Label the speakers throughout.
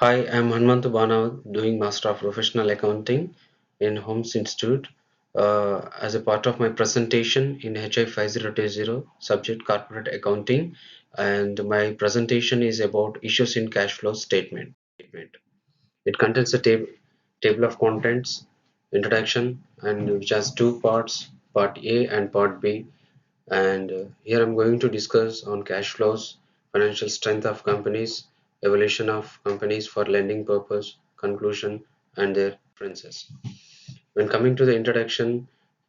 Speaker 1: Hi, I'm Hanmantu Banav, doing Master of Professional Accounting in Holmes Institute. As a part of my presentation in HI 5020, subject Corporate Accounting, and my presentation is about issues in cash flow statement. It contains a table of contents, introduction, and which has two parts, part A and part B. And here I'm going to discuss on cash flows, financial strength of companies, evaluation of companies for lending purpose, conclusion, and their differences. When coming to the introduction,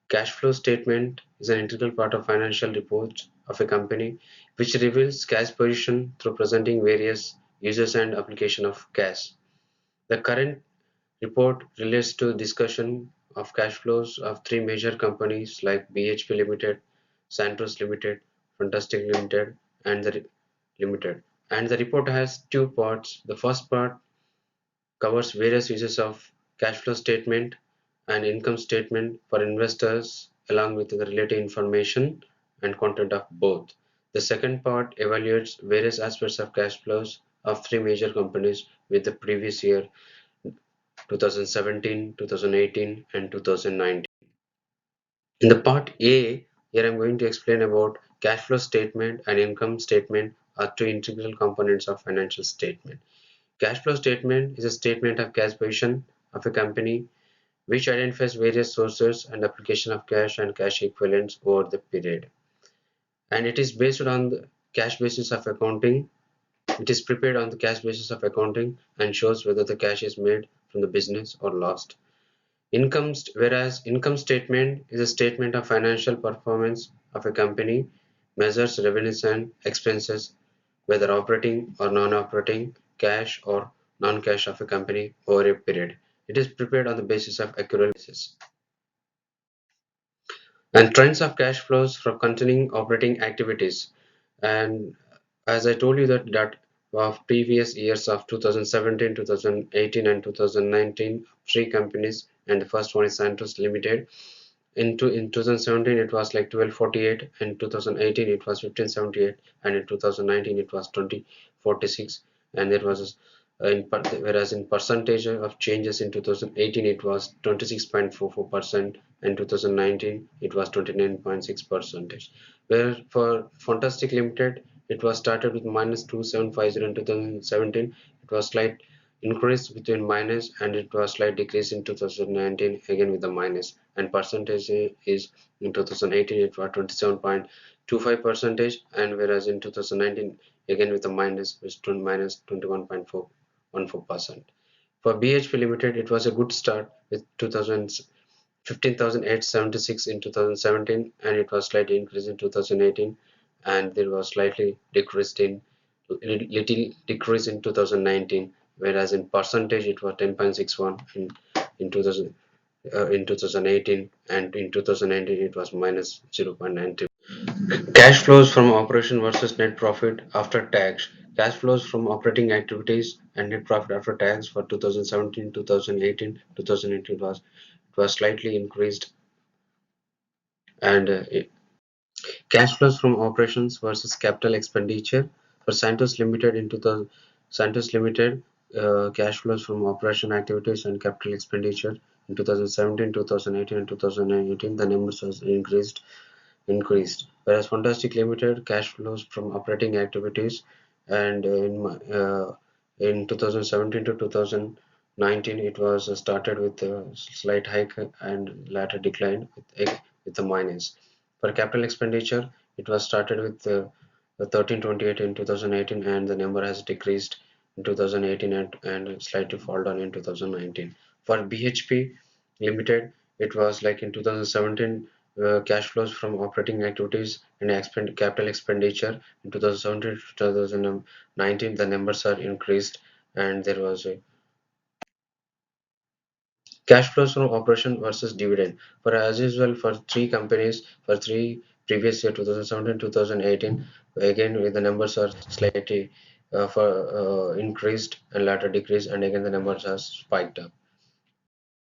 Speaker 1: cash flow statement is an integral part of financial reports of a company which reveals cash position through presenting various uses and application of cash. The current report relates to discussion of cash flows of three major companies like BHP Limited, Santos Limited, Fantastic Limited, and the Limited. And the report has two parts. The first part covers various uses of cash flow statement and income statement for investors along with the related information and content of both. The second part evaluates various aspects of cash flows of three major companies with the previous year 2017, 2018, and 2019. In the part A, here I'm going to explain about cash flow statement and income statement are two integral components of financial statement. Cash flow statement is a statement of cash position of a company which identifies various sources and application of cash and cash equivalents over the period. And it is based on the cash basis of accounting. It is prepared on the cash basis of accounting and shows whether the cash is made from the business or lost. Whereas income statement is a statement of financial performance of a company, measures revenues and expenses, whether operating or non-operating, cash or non-cash of a company over a period. It is prepared on the basis of accrual basis. And trends of cash flows from continuing operating activities. And as I told you that of previous years of 2017, 2018, and 2019, three companies, and the first one is Santos Limited. In 2017 it was like 1248, in 2018 it was 1578, and in 2019 it was 2046. And there was whereas in percentage of changes in 2018 it was 26.44%, and 2019 it was 29.6 percentage. Where for Fantastic Limited it was started with minus 2750 in 2017. It was slight increase between minus, and it was slight decrease in 2019 again with the minus. And percentage is in 2018 it was 27.25 percentage, and whereas in 2019 again with the minus was minus 21.414%. For BHP Limited it was a good start with 2000 15,876 in 2017, and it was slightly increased in 2018, and there was slightly decreased in little decrease in 2019, whereas in percentage it was 10.61 in 2000 in 2018, and in 2019 it was minus 0.93. Cash flows from operation versus net profit after tax. Cash flows from operating activities and net profit after tax for 2017, 2018, 2018 was slightly increased. And cash flows from operations versus capital expenditure for Santos Limited in 2000. Santos Limited cash flows from operation activities and capital expenditure in 2017, 2018, and 2018, the numbers was increased. Whereas Fantastic Limited cash flows from operating activities, and in 2017 to 2019 it was started with a slight hike and later declined with a minus. For capital expenditure it was started with 1328 in 2018, and the number has decreased in 2018 and slightly fall down in 2019. For BHP Limited it was like in 2017 cash flows from operating activities and capital expenditure in 2017 to 2019 the numbers are increased, and there was a cash flows from operation versus dividend. For as usual for three companies for three previous year 2017 2018, again the numbers are slightly for increased and later decreased, and again the numbers are spiked up.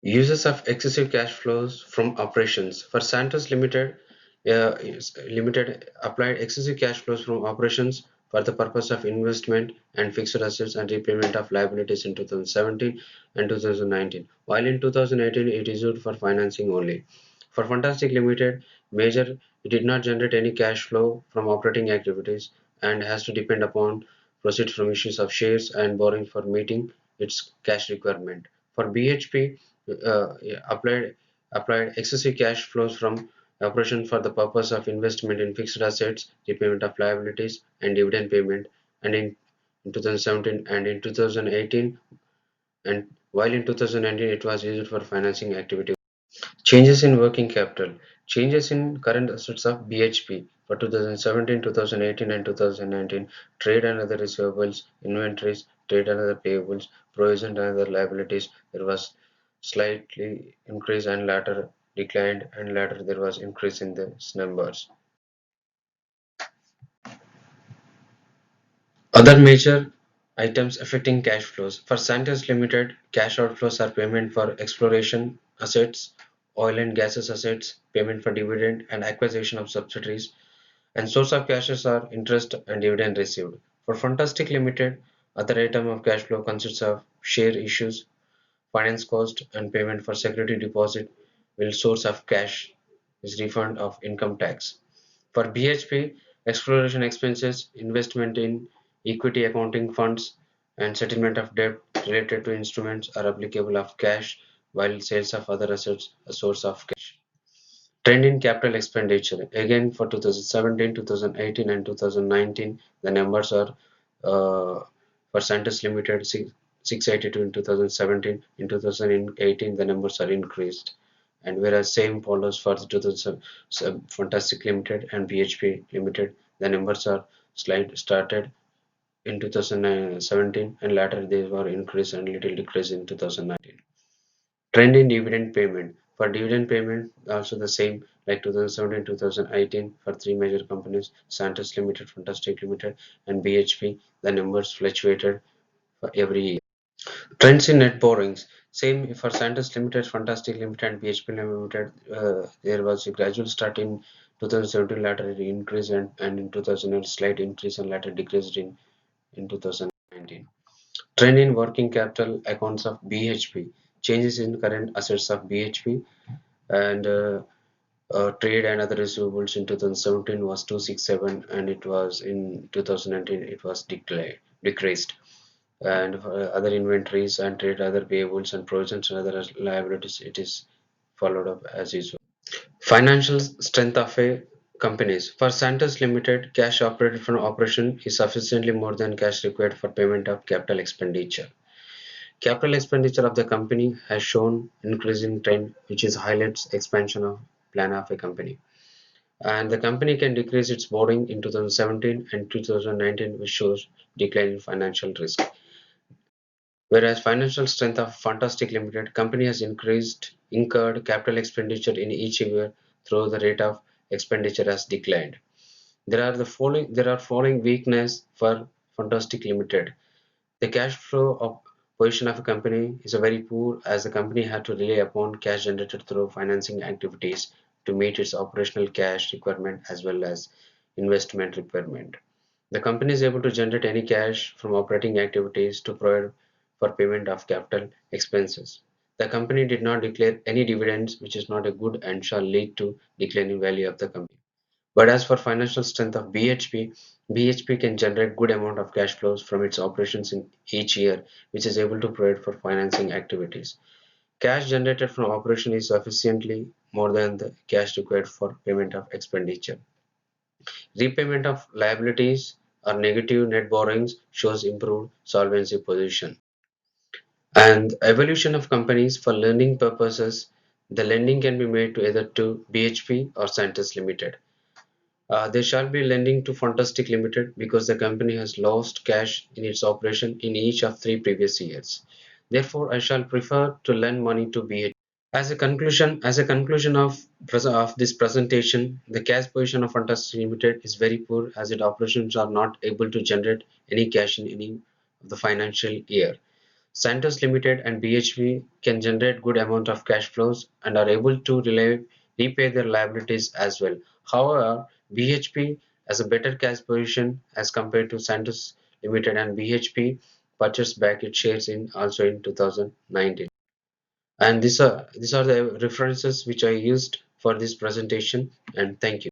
Speaker 1: Uses of excessive cash flows from operations. For Santos Limited, Limited applied excessive cash flows from operations for the purpose of investment and fixed assets and repayment of liabilities in 2017 and 2019, while in 2018 it is used for financing only. For Fantastic Limited, major it did not generate any cash flow from operating activities and has to depend upon proceeds from issues of shares and borrowing for meeting its cash requirement. For BHP, yeah, applied excessive cash flows from operation for the purpose of investment in fixed assets, repayment of liabilities, and dividend payment, and in 2017 and in 2018, and while in 2019 it was used for financing activity. Changes in working capital. Changes in current assets of BHP for 2017, 2018, and 2019. Trade and other receivables, inventories, trade and other payables, provision and other liabilities. There was slightly increase and later declined, and later there was increase in these numbers. Other major items affecting cash flows. For Santos Limited, cash outflows are payment for exploration assets, oil and gases assets, payment for dividend and acquisition of subsidiaries, and source of cashes are interest and dividend received. For Fantastic Limited, other item of cash flow consists of share issues, finance cost, and payment for security deposit, while source of cash is refund of income tax. For BHP, exploration expenses, investment in equity accounting funds, and settlement of debt related to instruments are applicable of cash, while sales of other assets a source of cash. Trend in capital expenditure. Again, for 2017, 2018, and 2019, the numbers are for Santos Limited 682 in 2017. In 2018, the numbers are increased. And whereas same follows for the 2000 Fantastic Limited and BHP Limited, the numbers are started in 2017 and later they were increased and little decrease in 2019. Trend in dividend payment. For dividend payment, also the same like 2017, 2018 for three major companies, Santos Limited, Fantastic Limited, and BHP. The numbers fluctuated for every year. Trends in net borrowings. Same for Santos Limited, Fantastic Limited, and BHP Limited. There was a gradual start in 2017, later it increased, and in 2008 slight increase and later decreased in 2019. Trend in working capital accounts of BHP. Changes in current assets of BHP and trade and other receivables in 2017 was 267 and it was in 2019 it was decreased, and for other inventories and trade other payables and provisions and other liabilities it is followed up as usual. Financial strength of a companies. For Santos Limited, cash operated from operation is sufficiently more than cash required for payment of capital expenditure. Capital expenditure of the company has shown increasing trend, which is highlights expansion of plan of a company. And the company can decrease its borrowing in 2017 and 2019, which shows decline in financial risk. Whereas financial strength of Fantastic Limited, company has incurred capital expenditure in each year through the rate of expenditure has declined. There are following weakness for Fantastic Limited. The cash flow of position of a company is a very poor as the company had to rely upon cash generated through financing activities to meet its operational cash requirement as well as investment requirement. The company is able to generate any cash from operating activities to provide for payment of capital expenses. The company did not declare any dividends, which is not a good and shall lead to declining value of the company. But as for financial strength of BHP, BHP can generate good amount of cash flows from its operations in each year, which is able to provide for financing activities. Cash generated from operation is sufficiently more than the cash required for payment of expenditure. Repayment of liabilities or negative net borrowings shows improved solvency position. And evolution of companies for lending purposes, the lending can be made to either to BHP or Santos Limited. They shall be lending to Fantastic Limited because the company has lost cash in its operation in each of three previous years. Therefore, I shall prefer to lend money to BHP. As a conclusion of this presentation, the cash position of Fantastic Limited is very poor as its operations are not able to generate any cash in any of the financial year. Santos Limited and BHP can generate good amount of cash flows and are able to repay their liabilities as well. However, BHP as a better cash position as compared to Santos Limited, and BHP purchased back its shares in also in 2019. And these are the references which I used for this presentation, and thank you.